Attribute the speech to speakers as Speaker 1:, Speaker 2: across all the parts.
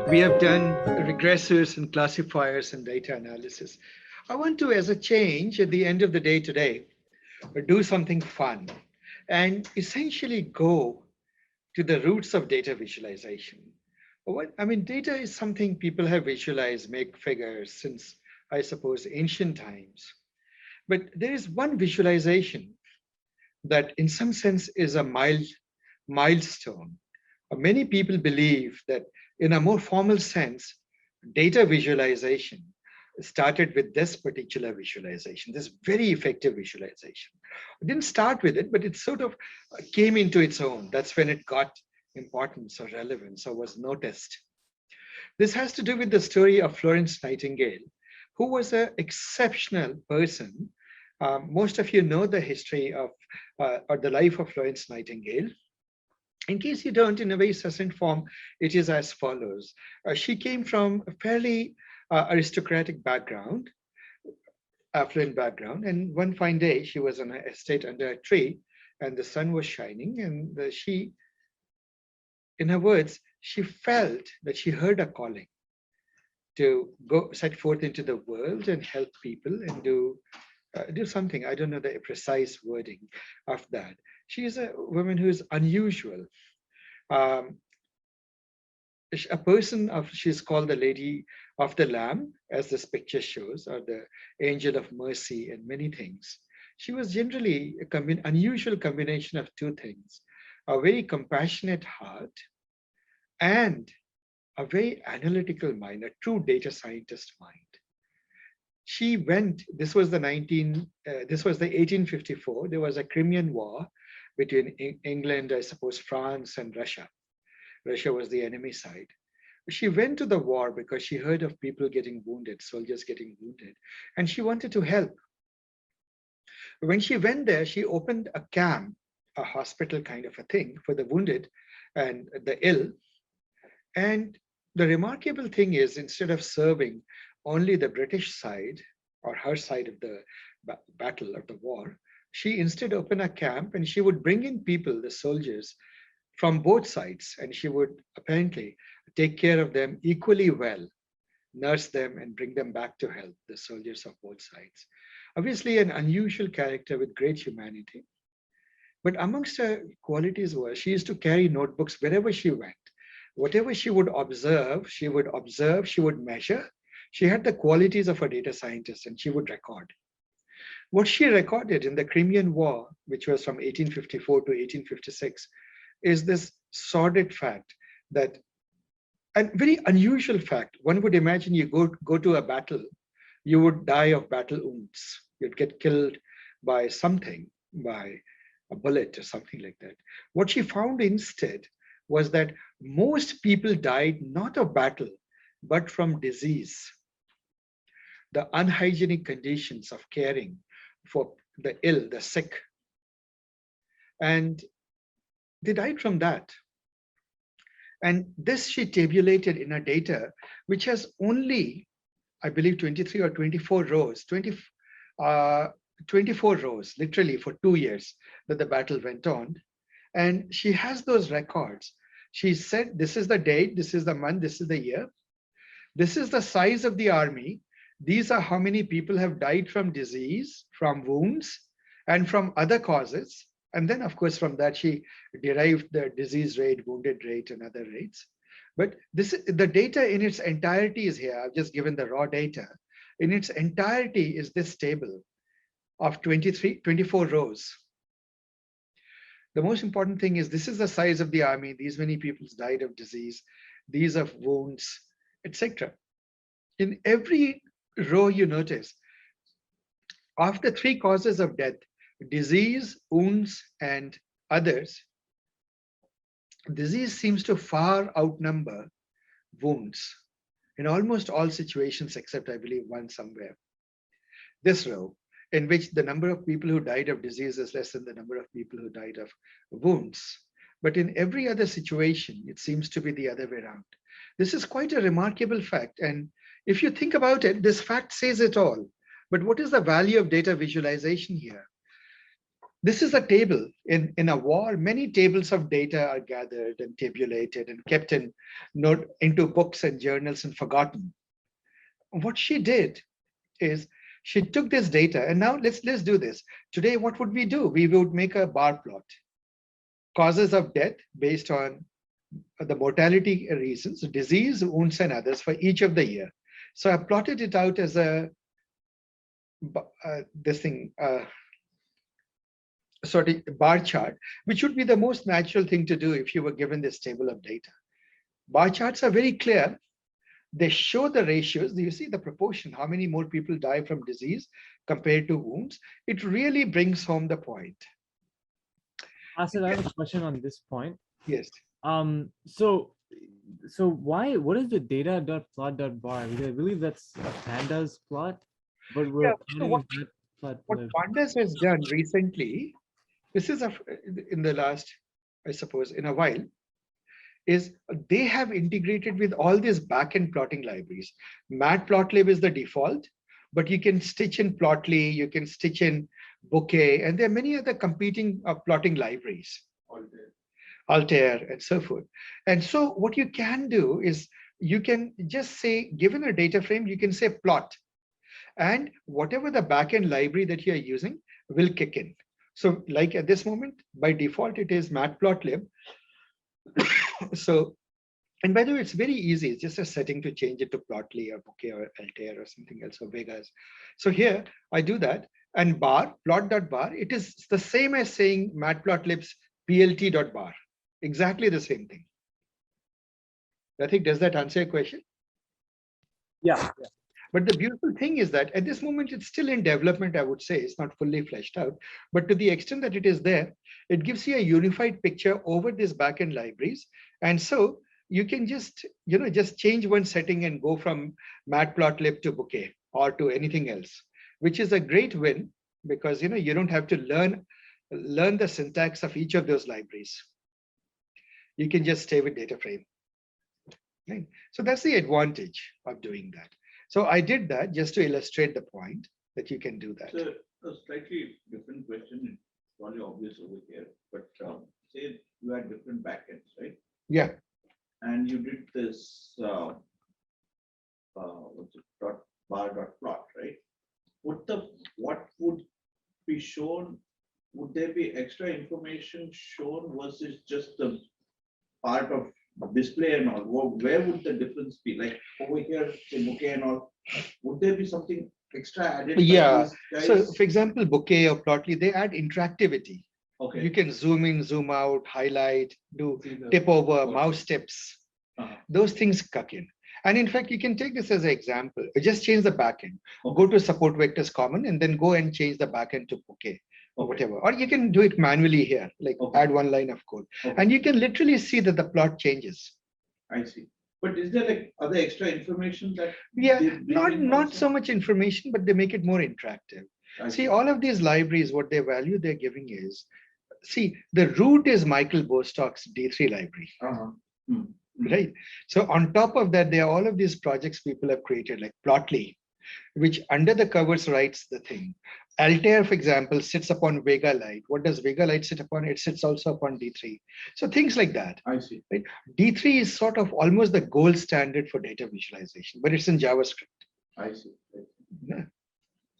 Speaker 1: We have done regressors and classifiers and data analysis. I want to, as a change at the end of the day today, do something fun and essentially go to the roots of data visualization. I mean, data is something people have visualized, make figures since, I suppose, ancient times. But there is one visualization that, in some sense, is a milestone. Many people believe that, in a more formal sense, data visualization started with this particular visualization, this very effective visualization. It didn't start with it, but it sort of came into its own. That's when it got importance or relevance or was noticed. This has to do with the story of Florence Nightingale, who was an exceptional person. Most of you know the history of or the life of Florence Nightingale. In case you don't, in a very succinct form, it is as follows. She came from a fairly aristocratic background, affluent background, and one fine day she was on an estate under a tree and the sun was shining, and she, in her words, she felt that she heard a calling to go set forth into the world and help people and do something. I don't know the precise wording of that. She is a woman who is unusual. Um, a person of, she's called the Lady of the Lamb, as this picture shows, or the Angel of Mercy, and many things. She was generally unusual combination of two things: a very compassionate heart and a very analytical mind, a true data scientist mind. She went. This was the 1854. There was a Crimean War between England, I suppose, France, and Russia. Russia was the enemy side. She went to the war because she heard of people getting wounded, soldiers getting wounded, and she wanted to help. When she went there, she opened a camp, a hospital kind of a thing for the wounded and the ill. And the remarkable thing is, instead of serving only the British side or her side of the battle or the war, she instead opened a camp and she would bring in people, the soldiers, from both sides, and she would apparently take care of them equally well, nurse them and bring them back to health, the soldiers of both sides. Obviously an unusual character with great humanity. But amongst her qualities was she used to carry notebooks wherever she went. Whatever she would observe, she would measure. She had the qualities of a data scientist and she would record. What she recorded in the Crimean War, which was from 1854 to 1856, is this sordid fact that, a very unusual fact. One would imagine you go to a battle, you would die of battle wounds. You'd get killed by something, by a bullet or something like that. What she found instead was that most people died not of battle, but from disease. The unhygienic conditions of caring for the ill, the sick. And they died from that. And this she tabulated in her data, which has only, I believe, 23 or 24 rows, 24 rows, literally for 2 years that the battle went on. And she has those records. She said, this is the date, this is the month, this is the year. This is the size of the army. These are how many people have died from disease, from wounds, and from other causes. And then, of course, from that, she derived the disease rate, wounded rate, and other rates. But the data in its entirety is here. I've just given the raw data. In its entirety is this table of 24 rows. The most important thing is this is the size of the army. These many people died of disease, these of wounds, etc. In every row, you notice, of the 3 causes of death, disease, wounds, and others, disease seems to far outnumber wounds in almost all situations, except I believe one somewhere. This row, in which the number of people who died of disease is less than the number of people who died of wounds. But in every other situation, it seems to be the other way around. This is quite a remarkable fact. And if you think about it, this fact says it all. But what is the value of data visualization here? This is a table. In a war, many tables of data are gathered and tabulated and kept in note into books and journals and forgotten. What she did is she took this data, and now let's do this. Today, what would we do? We would make a bar plot. Causes of death based on the mortality reasons, disease, wounds, and others for each of the year. So I plotted it out as a this thing sort of bar chart, which would be the most natural thing to do if you were given this table of data. Bar charts are very clear. They show the ratios. Do you see the proportion? How many more people die from disease compared to wounds? It really brings home the point.
Speaker 2: Asad, I have a question on this point.
Speaker 1: Yes.
Speaker 2: So what is the data.plot.bar? Because I believe that's a pandas plot, but we're
Speaker 1: what pandas has done recently, this is in the last, I suppose, in a while, is they have integrated with all these backend plotting libraries. Matplotlib is the default, but you can stitch in Plotly, you can stitch in Bouquet, and there are many other competing plotting libraries. Altair, and so forth. And so what you can do is you can just say, given a data frame, you can say plot. And whatever the backend library that you're using will kick in. So like at this moment, by default, it is Matplotlib. So, and by the way, it's very easy. It's just a setting to change it to Plotly or Bouquet or Altair or something else, or Vegas. So here I do that. And bar, plot.bar, it is the same as saying Matplotlib's plt.bar. Exactly the same thing. I think, does that answer your question?
Speaker 2: Yeah.
Speaker 1: But the beautiful thing is that at this moment, it's still in development, I would say. It's not fully fleshed out. But to the extent that it is there, it gives you a unified picture over these backend libraries. And so you can just, just change one setting and go from Matplotlib to Bouquet or to anything else, which is a great win because, you don't have to learn the syntax of each of those libraries. You can just stay with data frame. Right? So that's the advantage of doing that. So I did that just to illustrate the point that you can do that.
Speaker 3: So a slightly different question, it's probably obvious over here, but say you had different backends, right?
Speaker 1: Yeah.
Speaker 3: And you did this what's it, bar.plot, right? What would be shown? Would there be extra information shown versus just the part of display and all? Where would the difference be? Like over here, say Bouquet and all, would there be something extra added?
Speaker 1: Yeah. So for example, Bouquet or Plotly, they add interactivity.
Speaker 3: Okay.
Speaker 1: You can zoom in, zoom out, highlight, do tip over, mouse tips. Those things cut in. And in fact, you can take this as an example. Just change the backend. Go to support vectors common and then go and change the backend to Bouquet. Or whatever, or you can do it manually here, like add one line of code, and you can literally see that the plot changes.
Speaker 3: I see. But is there like other extra information that?
Speaker 1: Yeah, not so much information, but they make it more interactive. See, all of these libraries, what they value they're giving is, see, the root is Michael Bostock's D3 library. Right. So on top of that, there are all of these projects people have created, like Plotly, which under the covers writes the thing. Altair, for example, sits upon Vega Lite. What does Vega Lite sit upon? It sits also upon D3. So things like that.
Speaker 3: I see.
Speaker 1: Right? D3 is sort of almost the gold standard for data visualization, but it's in JavaScript.
Speaker 3: I see.
Speaker 1: Yeah.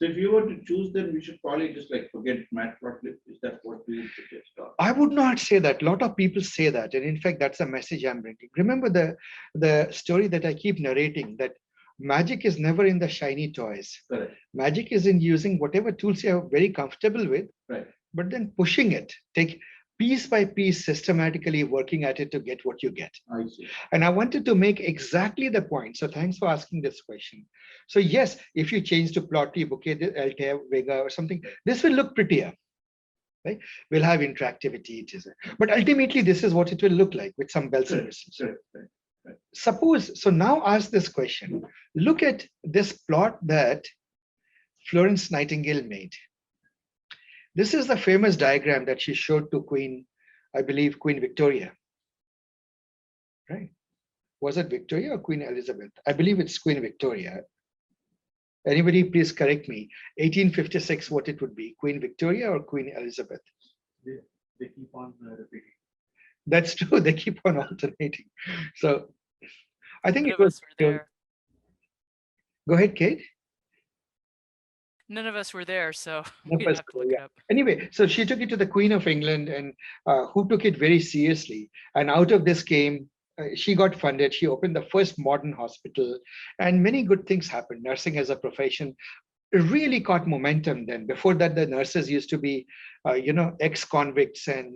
Speaker 3: So if you were to choose them, we should probably just like forget Matplotlib. Is that what we would suggest?
Speaker 1: I would not say that. A lot of people say that. And in fact, that's a message I'm bringing. Remember the story that I keep narrating, that magic is never in the shiny toys.
Speaker 3: Correct.
Speaker 1: Magic is in using whatever tools you're very comfortable with,
Speaker 3: right,
Speaker 1: but then pushing it, take piece by piece, systematically working at it to get what you get.
Speaker 3: I see.
Speaker 1: And I wanted to make exactly the point. So thanks for asking this question. So yes, if you change to Plotly, Bouquet, Altair, Vega or something, this will look prettier. Right? We'll have interactivity, but ultimately this is what it will look like with some bells and whistles.
Speaker 3: Right.
Speaker 1: Suppose, so now ask this question. Look at this plot that Florence Nightingale made. This is the famous diagram that she showed to Queen, I believe, Queen Victoria. Right? Was it Victoria or Queen Elizabeth? I believe it's Queen Victoria. Anybody please correct me. 1856, what it would be, Queen Victoria or Queen Elizabeth?
Speaker 3: They keep on repeating.
Speaker 1: That's true, they keep on alternating. So I think
Speaker 4: None
Speaker 1: it
Speaker 4: of
Speaker 1: was,
Speaker 4: us were there.
Speaker 1: go ahead, Kate.
Speaker 4: None of us were there, so
Speaker 1: None
Speaker 4: we'd
Speaker 1: of us
Speaker 4: have to
Speaker 1: were,
Speaker 4: look
Speaker 1: yeah.
Speaker 4: it up.
Speaker 1: Anyway, so she took it to the Queen of England, and who took it very seriously. And out of this came, she got funded. She opened the first modern hospital, and many good things happened. Nursing as a profession really caught momentum then. Before that, the nurses used to be, ex-convicts and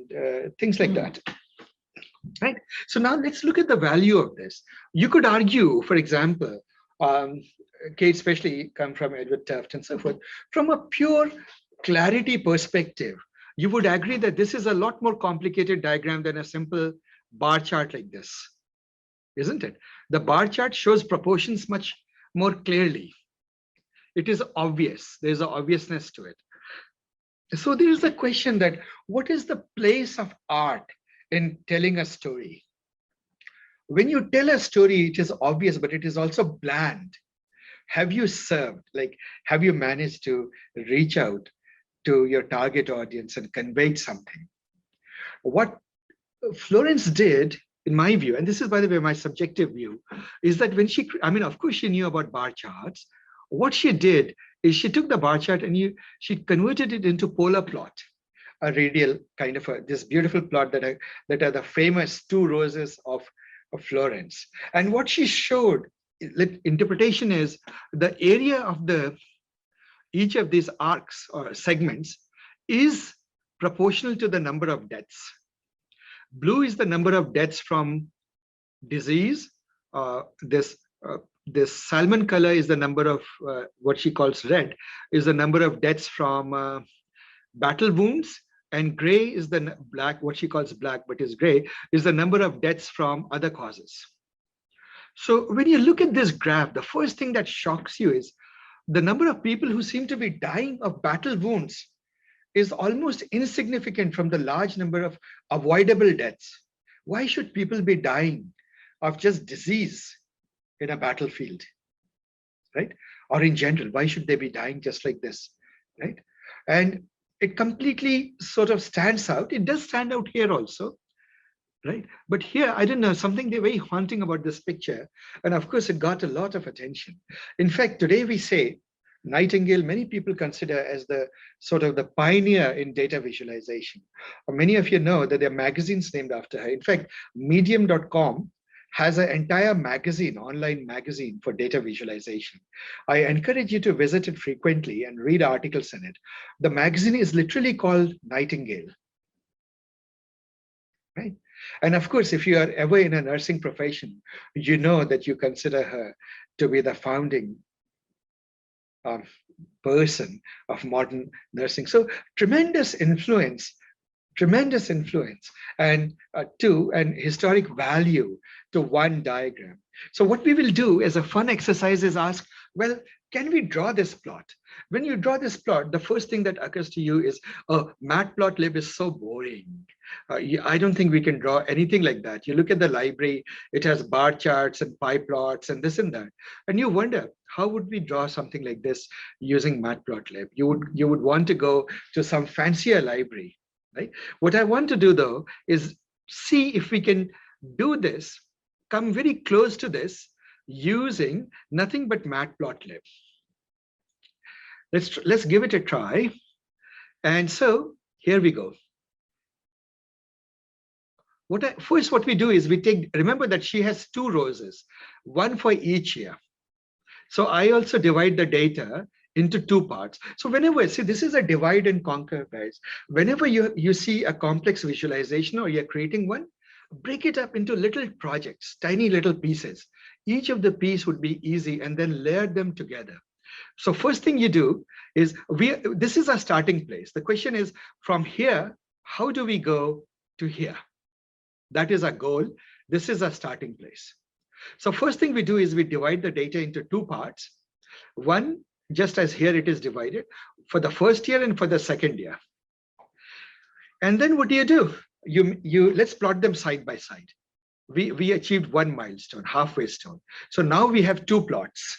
Speaker 1: things like that. Right. So now let's look at the value of this. You could argue, for example, Kate especially come from Edward Tufte and so forth, from a pure clarity perspective, you would agree that this is a lot more complicated diagram than a simple bar chart like this, isn't it? The bar chart shows proportions much more clearly. It is obvious. There's an obviousness to it. So there is a question that what is the place of art in telling a story? When you tell a story, it is obvious, but it is also bland. Have you served? Like, have you managed to reach out to your target audience and conveyed something? What Florence did, in my view, and this is, by the way, my subjective view, is that when she, I mean, of course, she knew about bar charts. What she did is she took the bar chart and she converted it into polar plot, a radial kind of this beautiful plot that are the famous two roses of Florence. And what she showed, interpretation is the area of each of these arcs or segments is proportional to the number of deaths. Blue is the number of deaths from disease. This salmon color is the number of what she calls red, is the number of deaths from battle wounds, and gray is the black, what she calls black, but is gray, is the number of deaths from other causes. So when you look at this graph, the first thing that shocks you is the number of people who seem to be dying of battle wounds is almost insignificant from the large number of avoidable deaths. Why should people be dying of just disease in a battlefield, right? Or in general, why should they be dying just like this, right? And it completely sort of stands out. It does stand out here also, right? But here, I don't know, something very haunting about this picture. And of course, it got a lot of attention. In fact, today we say Nightingale, many people consider as the sort of the pioneer in data visualization. Many of you know that there are magazines named after her. In fact, medium.com has an entire magazine, online magazine for data visualization. I encourage you to visit it frequently and read articles in it. The magazine is literally called Nightingale, right? And of course, if you are ever in a nursing profession, you know that you consider her to be the founding person of modern nursing. So tremendous influence, and and historic value to one diagram. So what we will do as a fun exercise is ask, well, can we draw this plot? When you draw this plot, the first thing that occurs to you is, oh, matplotlib is so boring. I don't think we can draw anything like that. You look at the library, it has bar charts and pie plots and this and that. And you wonder, how would we draw something like this using matplotlib? You would want to go to some fancier library, right? What I want to do though is see if we can do this, come very close to this using nothing but matplotlib. Let's give it a try. And so here we go. First, what we do is we take, remember that she has two roses, one for each year. So I also divide the data into two parts. So whenever, see, this is a divide and conquer, guys. Whenever you see a complex visualization or you're creating one, break it up into little projects, tiny little pieces. Each of the piece would be easy and then layer them together. So first thing you do is, this is our starting place. The question is, from here, how do we go to here? That is our goal. This is our starting place. So first thing we do is we divide the data into two parts. One, just as here it is divided, for the first year and for the second year. And then what do? Let's plot them side by side. We achieved one milestone, halfway stone. So now we have two plots.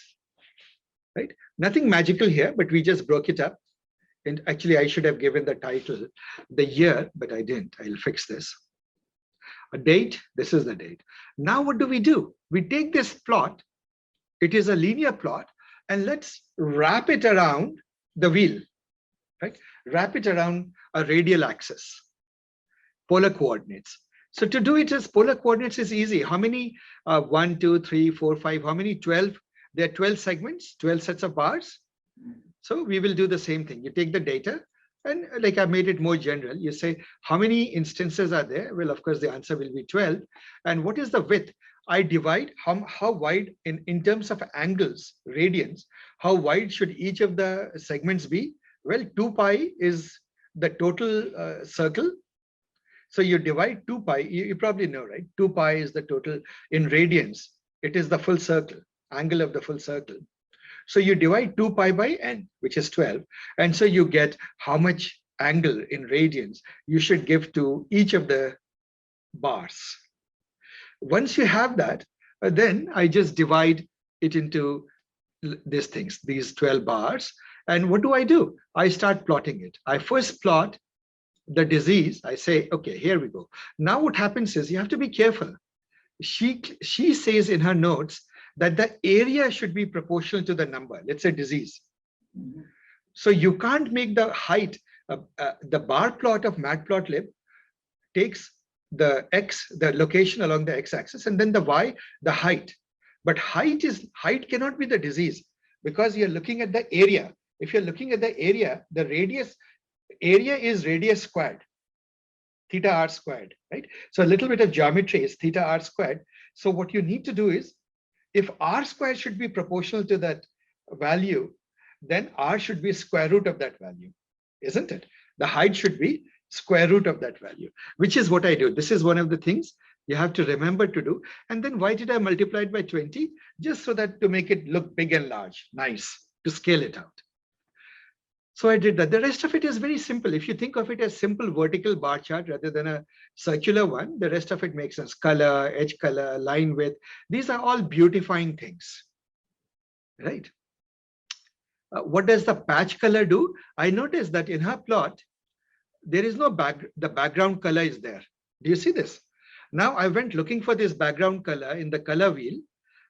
Speaker 1: right? Nothing magical here, but we just broke it up. And actually, I should have given the title, the year, but I didn't. I'll fix this. A date, this is the date. Now what do? We take this plot, it is a linear plot, and let's wrap it around the wheel, right? Wrap it around a radial axis, polar coordinates. So to do it as polar coordinates is easy. How many? 1, 2, 3, 4, 5, how many? 12. There are 12 segments, 12 sets of bars. So we will do the same thing. You take the data, and like I made it more general, you say, how many instances are there? Well, of course, the answer will be 12. And what is the width? I divide how wide in terms of angles, radians, how wide should each of the segments be? Well, 2 pi is the total circle. So you divide 2 pi, you probably know, right? 2 pi is the total in radians. It is the full circle, angle of the full circle. So you divide 2 pi by n, which is 12. And so you get how much angle in radians you should give to each of the bars. Once you have that, then I just divide it into these things, these 12 bars. And what do? I start plotting it. I first plot the disease. I say, okay, here we go. Now what happens is you have to be careful. She says in her notes that the area should be proportional to the number, let's say disease. So you can't make the height, the bar plot of Matplotlib takes the x, the location along the x-axis, and then the y, the height. But height cannot be the disease because you're looking at the area. If you're looking at the area, the area is radius squared, theta r squared, right? So a little bit of geometry is theta r squared. So what you need to do is, if r squared should be proportional to that value, then r should be square root of that value, isn't it? The height should be square root of that value, which is what I do. This is one of the things you have to remember to do. And then why did I multiply it by 20? Just so that to make it look big and large, nice, to scale it out. So I did that. The rest of it is very simple. If you think of it as simple vertical bar chart rather than a circular one, the rest of it makes sense. Color, edge color, line width. These are all beautifying things, right? What does the patch color do? I noticed that in her plot, there is no the background color is there. Do you see this? Now I went looking for this background color in the color wheel,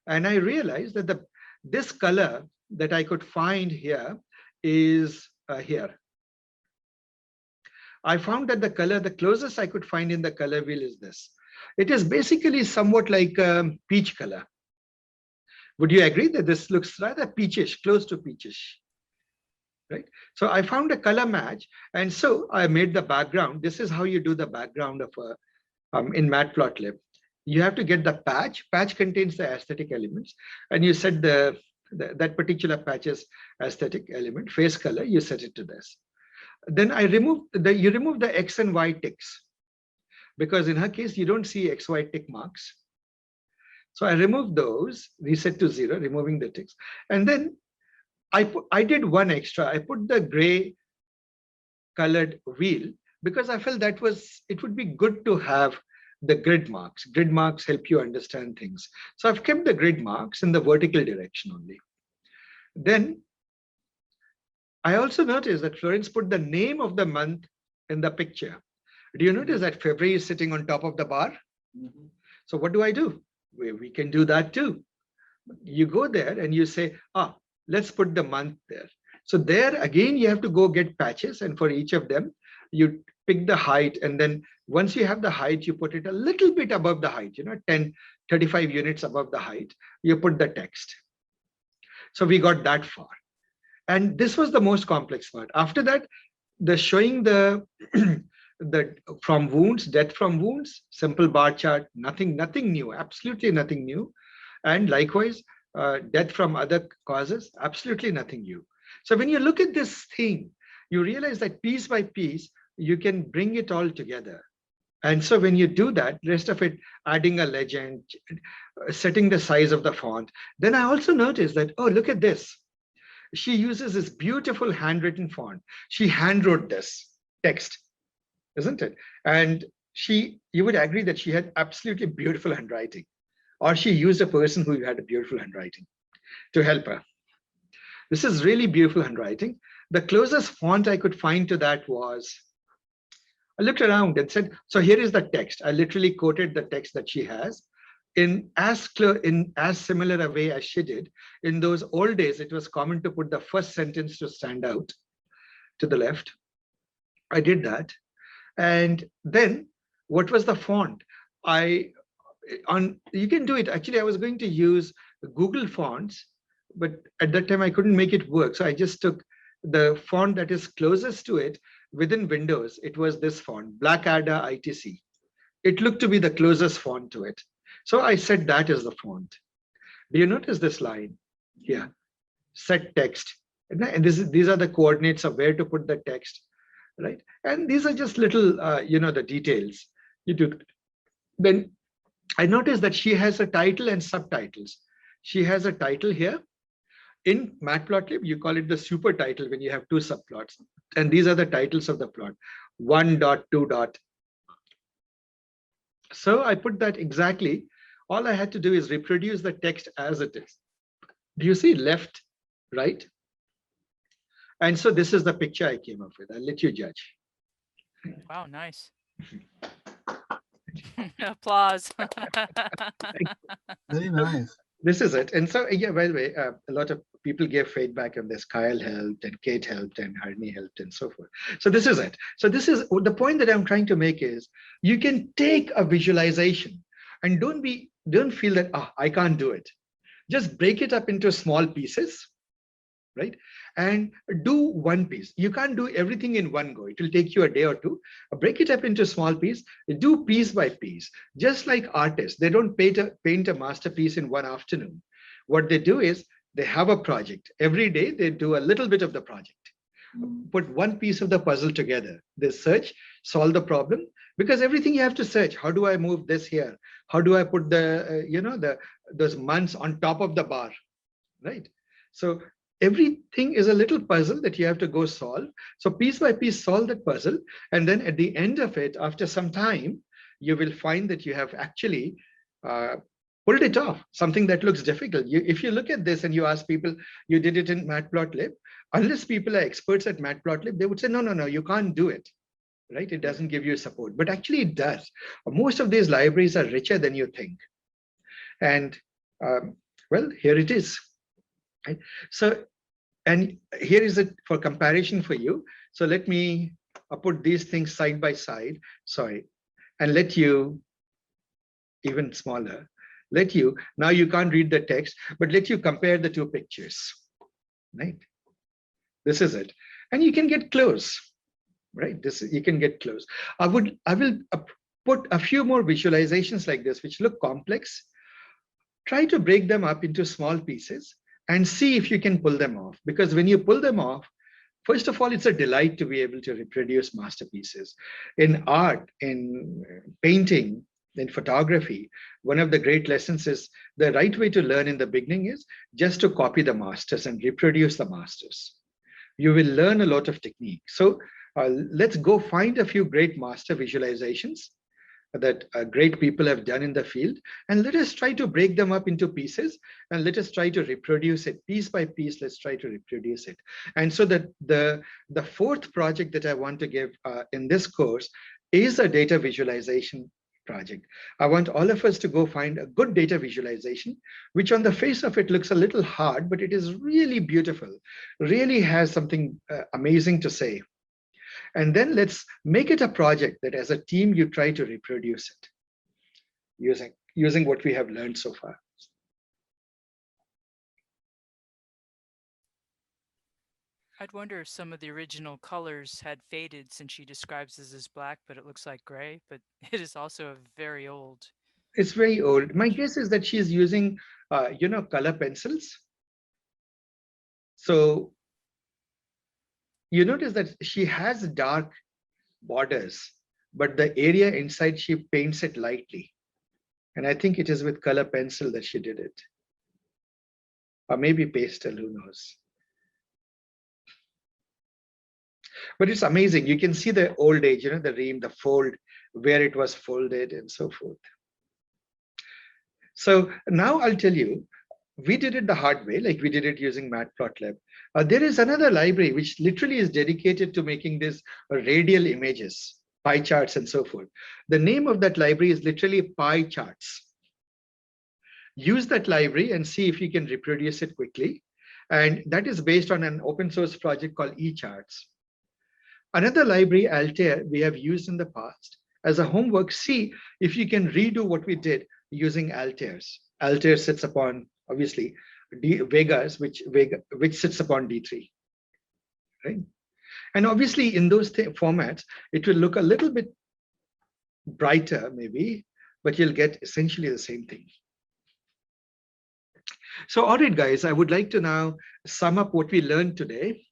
Speaker 1: and I realized that this color that I could find here is here. I found that the color, the closest I could find in the color wheel is this. It is basically somewhat like peach color. Would you agree that this looks rather peachish, close to peachish, right? So I found a color match, and so I made the background. This is how you do the background of in Matplotlib. You have to get the patch. Patch contains the aesthetic elements, and you set that particular patch's aesthetic element, face color, you set it to this. Then you remove the X and Y ticks, because in her case, you don't see XY tick marks. So I removed those, reset to 0, removing the ticks. And then I did one extra. I put the gray colored wheel because I felt it would be good to have the grid marks. Grid marks help you understand things. So I've kept the grid marks in the vertical direction only. Then I also noticed that Florence put the name of the month in the picture. Do you notice that February is sitting on top of the bar? Mm-hmm. So what do? We can do that too. You go there and you say, let's put the month there. So there again, you have to go get patches, and for each of them, you pick the height, and then once you have the height, you put it a little bit above the height, 10, 35 units above the height, you put the text. So we got that far. And this was the most complex part. After that, the showing the from wounds, death from wounds, simple bar chart, nothing new, absolutely nothing new. And likewise, death from other causes, absolutely nothing new. So when you look at this thing, you realize that piece by piece, you can bring it all together. And so when you do that, rest of it, adding a legend, setting the size of the font, then I also noticed that, look at this. She uses this beautiful handwritten font. She handwrote this text, isn't it? And you would agree that she had absolutely beautiful handwriting, or she used a person who had a beautiful handwriting to help her. This is really beautiful handwriting. The closest font I could find to that was, I looked around and said, so here is the text. I literally quoted the text that she has in as similar a way as she did. In those old days, it was common to put the first sentence to stand out to the left. I did that. And then what was the font? You can do it. Actually, I was going to use Google Fonts, but at that time I couldn't make it work. So I just took the font that is closest to it within Windows. It was this font, Blackadder ITC. It looked to be the closest font to it. So I set that as the font. Do you notice this line here? Set text. And these are the coordinates of where to put the text, right? And these are just little, the details. You do. Then I noticed that she has a title and subtitles. She has a title here. In Matplotlib, you call it the super title when you have two subplots. And these are the titles of the plot, 1 dot, 2 dot. So I put that exactly. All I had to do is reproduce the text as it is. Do you see left, right? And so this is the picture I came up with. I'll let you judge.
Speaker 4: Wow, nice. Applause.
Speaker 5: Very nice.
Speaker 1: This is it. And so, yeah, by the way, a lot of people gave feedback on this. Kyle helped and Kate helped and Harni helped and so forth. So this is it. So this is the point that I'm trying to make is you can take a visualization and don't feel that, I can't do it. Just break it up into small pieces, right? And do one piece. You can't do everything in one go. It will take you a day or two. Break it up into small piece. Do piece by piece. Just like artists, they don't paint a masterpiece in one afternoon. What they do is they have a project. Every day they do a little bit of the project. Put one piece of the puzzle together. They search, solve the problem, because everything you have to search. How do I move this here? How do I put those months on top of the bar, right? So everything is a little puzzle that you have to go solve. So piece by piece, solve that puzzle. And then at the end of it, after some time, you will find that you have actually pulled it off, something that looks difficult. If you look at this and you ask people, you did it in Matplotlib, unless people are experts at Matplotlib, they would say, no, you can't do it, right? It doesn't give you support, but actually it does. Most of these libraries are richer than you think. And well, here it is. Right? So, and here is it for comparison for you. So let me put these things side by side, sorry, and let you, even smaller, let you, now you can't read the text, but let you compare the two pictures, right? This is it. And you can get close, right? You can get close. I will put a few more visualizations like this, which look complex. Try to break them up into small pieces and see if you can pull them off. Because when you pull them off, first of all, it's a delight to be able to reproduce masterpieces. In art, in painting, in photography, one of the great lessons is the right way to learn in the beginning is just to copy the masters and reproduce the masters. You will learn a lot of technique. So let's go find a few great master visualizations that great people have done in the field, and let us try to break them up into pieces, and let us try to reproduce it piece by piece. Let's try to reproduce it. And so that the fourth project that I want to give in this course is a data visualization project. I want all of us to go find a good data visualization, which on the face of it looks a little hard, but it is really beautiful, really has something amazing to say. And then let's make it a project that as a team, you try to reproduce it using what we have learned so far.
Speaker 4: I'd wonder if some of the original colors had faded since she describes this as black, but it looks like gray, but it is also very old.
Speaker 1: It's very old. My guess is that she's using, color pencils. So you notice that she has dark borders, but the area inside, she paints it lightly. And I think it is with color pencil that she did it. Or maybe pastel, who knows. But it's amazing. You can see the old age, the ream, the fold, where it was folded and so forth. So now I'll tell you, we did it the hard way, like we did it using Matplotlib. There is another library which literally is dedicated to making this radial images, pie charts and so forth. The name of that library is literally pie charts. Use that library and see if you can reproduce it quickly. And that is based on an open source project called eCharts. Another library, Altair, we have used in the past. As a homework, see if you can redo what we did using Altairs. Altair sits upon, obviously, Vegas, which sits upon D3, right? And obviously, in those formats, it will look a little bit brighter, maybe, but you'll get essentially the same thing. So, all right, guys, I would like to now sum up what we learned today.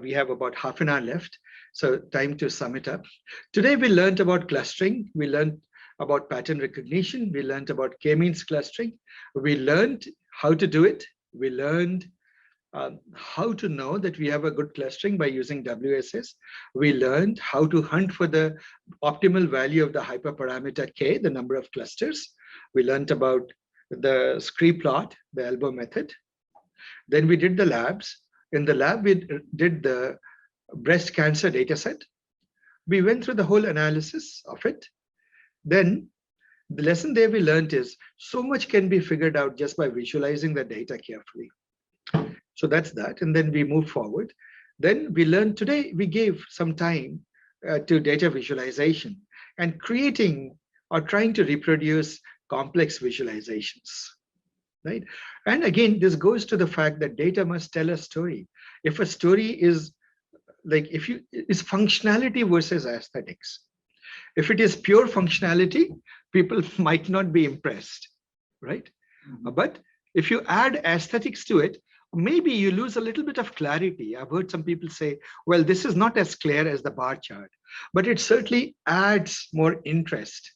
Speaker 1: We have about half an hour left, so time to sum it up. Today, we learned about clustering. We learned about pattern recognition. We learned about k-means clustering. We learned how to do it. We learned how to know that we have a good clustering by using WSS. We learned how to hunt for the optimal value of the hyperparameter k, the number of clusters. We learned about the scree plot, the elbow method. Then we did the labs. In the lab, we did the breast cancer data set. We went through the whole analysis of it. Then the lesson there we learned is so much can be figured out just by visualizing the data carefully. So that's that. And then we move forward. Then we learned today, we gave some time to data visualization and creating or trying to reproduce complex visualizations, right? And again, this goes to the fact that data must tell a story. If a story is like, is functionality versus aesthetics. If it is pure functionality, people might not be impressed, right? But if you add aesthetics to it, maybe you lose a little bit of clarity. I've heard some people say, well, this is not as clear as the bar chart, but it certainly adds more interest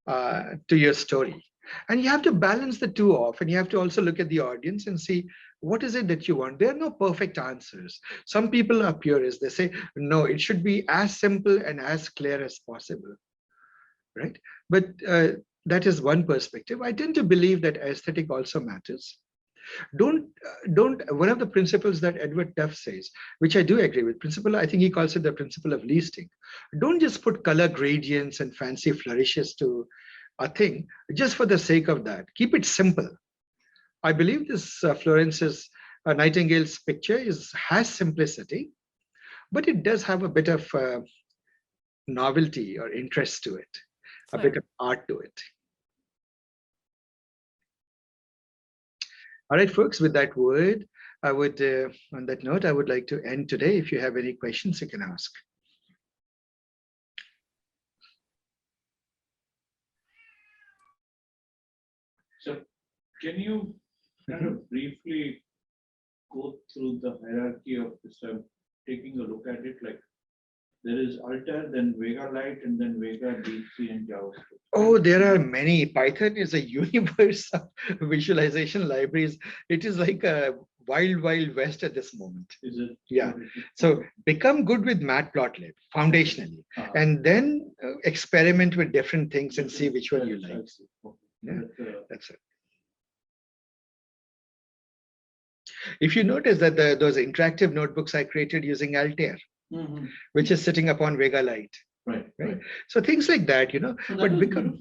Speaker 1: to your story. And you have to balance the two off, and you have to also look at the audience and see what is it that you want. There are no perfect answers. Some people are purists. They say, no, it should be as simple and as clear as possible, right? But that is one perspective. I tend to believe that aesthetic also matters. Don't one of the principles that Edward Duff says, which I do agree with, I think he calls it the principle of leasting. Don't just put color gradients and fancy flourishes to a thing just for the sake of that. Keep it simple. I believe this Florence's Nightingale's picture has simplicity, but it does have a bit of novelty or interest to it, a bit of art to it. All right, folks, with that word, I would, on that note, I would like to end today. If you have any questions, you can ask.
Speaker 3: So can you kind of briefly go through the hierarchy of this? I'm taking a look at it, like there is Altair, then Vega Lite, and then Vega D3 and JavaScript.
Speaker 1: Oh, there are many. Python is a universe of visualization libraries. It is like a wild, wild west at this moment.
Speaker 3: Is it?
Speaker 1: Yeah. So become good with Matplotlib foundationally, and then experiment with different things and see which one you like.
Speaker 3: Okay.
Speaker 1: Yeah, that's it. If you notice that those interactive notebooks I created using Altair, which is sitting upon Vega Lite. Right. So things like that, you know,
Speaker 3: So
Speaker 1: but become,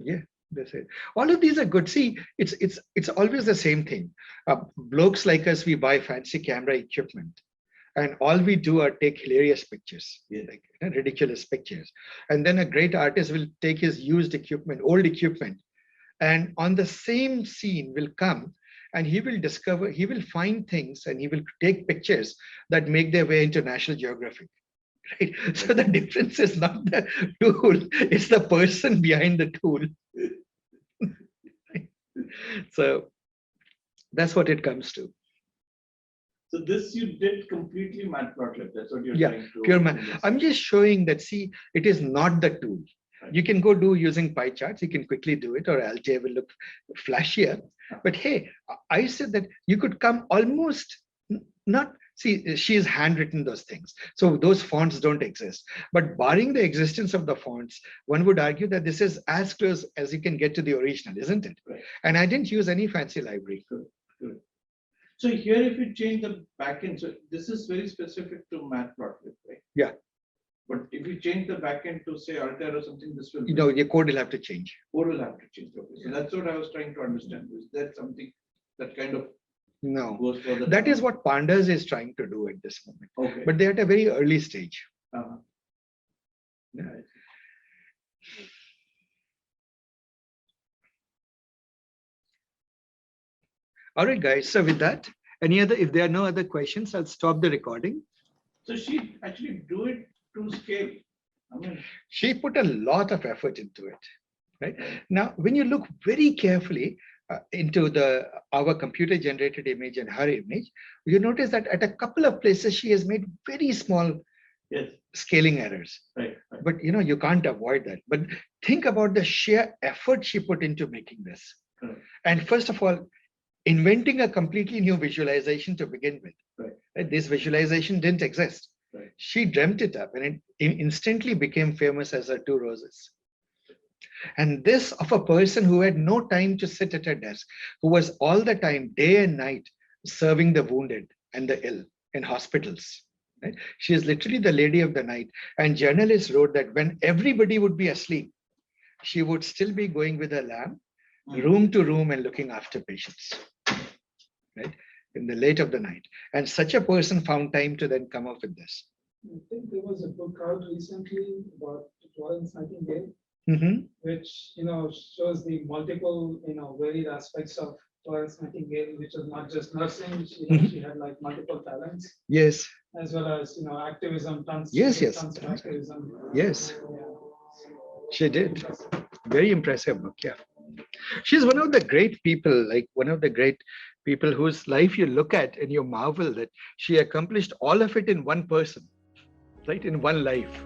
Speaker 1: yeah, that's it. All of these are good. See, it's always the same thing. Blokes like us, we buy fancy camera equipment, and all we do are take hilarious pictures, like ridiculous pictures. And then a great artist will take his used equipment, old equipment, and on the same scene will come and he will find things and he will take pictures that make their way into National Geographic. Right? So the difference is not the tool, it's the person behind the tool. So that's what it comes to.
Speaker 3: So this you did completely Matplotlib. That's what you're trying to.
Speaker 1: Pure math. I'm just showing that, see, it is not the tool. You can go do using pie charts, you can quickly do it, or Altair will look flashier. But hey, I said that you could come almost, not See, she has handwritten those things. So those fonts don't exist. But barring the existence of the fonts, one would argue that this is as close as you can get to the original, isn't it?
Speaker 3: Right.
Speaker 1: And I didn't use any fancy library.
Speaker 3: Good. So here, if you change the backend, so this is very specific to Matplotlib, right?
Speaker 1: Yeah.
Speaker 3: But if you change the backend to say Altair or something, this will
Speaker 1: Your code will have to change.
Speaker 3: code will have to change. Okay. So that's what I was trying to understand. Is that something that kind of
Speaker 1: No,
Speaker 3: goes for the
Speaker 1: that is what Pandas is trying to do at this moment.
Speaker 3: okay.
Speaker 1: But they're at a very early stage.
Speaker 3: Uh-huh.
Speaker 1: Yeah. All right, guys. So with that, if there are no other questions, I'll stop the recording.
Speaker 3: So she actually do it to scale. I mean,
Speaker 1: She put a lot of effort into it, right? Now, when you look very carefully into our computer-generated image and her image, you notice that at a couple of places she has made very small
Speaker 3: yes,
Speaker 1: scaling errors.
Speaker 3: right.
Speaker 1: But you can't avoid that. But think about the sheer effort she put into making this.
Speaker 3: Correct.
Speaker 1: And first of all, inventing a completely new visualization to begin with.
Speaker 3: Right.
Speaker 1: This visualization didn't exist.
Speaker 3: Right.
Speaker 1: She dreamt it up, and it instantly became famous as her two roses. And this of a person who had no time to sit at her desk, who was all the time, day and night, serving the wounded and the ill in hospitals. Right? She is literally the lady of the night. And journalists wrote that when everybody would be asleep, she would still be going with her lamp, room to room, and looking after patients. Right? In the late of the night. And such a person found time to then come up with this.
Speaker 5: I think there was a book out recently about Florence Nightingale, which shows the multiple varied aspects of Florence Nightingale, which is not just nursing. She had like multiple talents.
Speaker 1: Yes.
Speaker 5: As well as activism. Tons of activism.
Speaker 1: Yes.
Speaker 5: Yeah.
Speaker 1: She did. Very impressive book. Yeah. She's one of the great people, like one of the great people whose life you look at and you marvel that she accomplished all of it in one person, right? In one life.